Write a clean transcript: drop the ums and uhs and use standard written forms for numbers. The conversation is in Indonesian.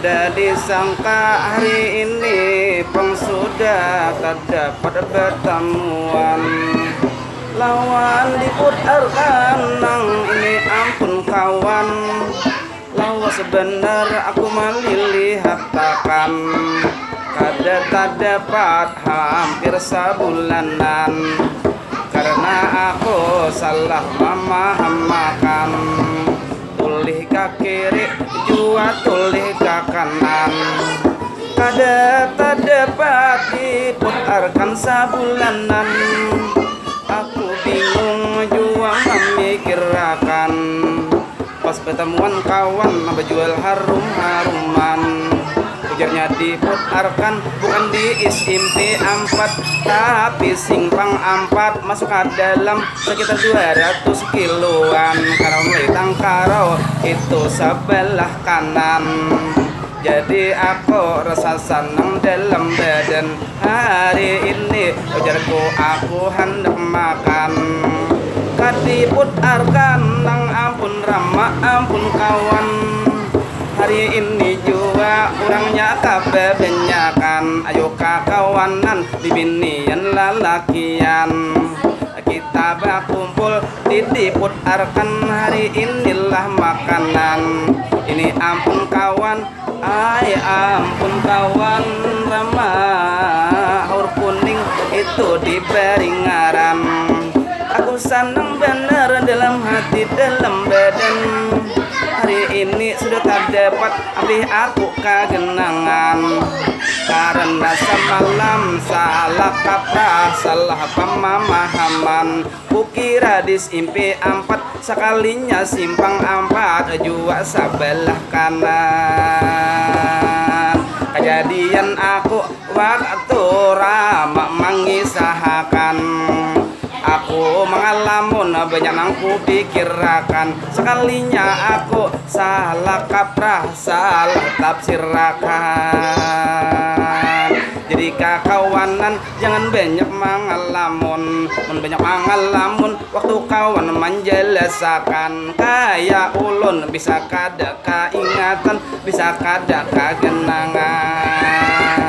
kada disangka hari ini peng sudah tak dapat bertemuan. Lawan diputarkan nang ini ampun kawan. Lawas bener aku melihat takkan. Kada tak dapat hampir sebulanan. Karena aku salah memahamakan. Tulih ke kiri jua tulih ke kanan. Kada tak dapat diputarkan sebulanan. Aku bingung jua memikirkan. Pas pertemuan kawan berjual harum-haruman. Ujarnya diputarkan bukan di SMP 4 tapi simpang 4 masuk ke dalam sekitar 200 kiloan. Karena mulai Tangkarau itu sebelah kanan. Jadi aku rasa senang dalam badan. Hari ini ujarku aku hendak makan. Kadiputarkan nang ampun ramah ampun kawan. Hari ini juga orangnya kabeh benyakan. Ayo kakawanan bibinian lalakian. Kita berkumpul diputarkan hari inilah makanan. Ini ampun kawan, ay ampun kawan. Ramah haur kuning itu diberi ngaran. Aku senang bener dalam hati dalam badan. Hari ini sudah tak dapat ambil aku kegenangan. Karena semalam salah kaprah, salah pemahaman. Kukira di SMP 4 sekalinya simpang 4 jua sebelah kanan. Kejadian aku waktu Rama mengisahkan. Aku mengalamun banyak nang ku pikirakan. Sekalinya aku salah kaprah, salah tafsirakan. Jadi kakawanan jangan banyak mengalamun. Banyak mengalamun waktu kawan menjelasakan. Kayak ulun bisa kada keingatan, bisa kada kegenangan.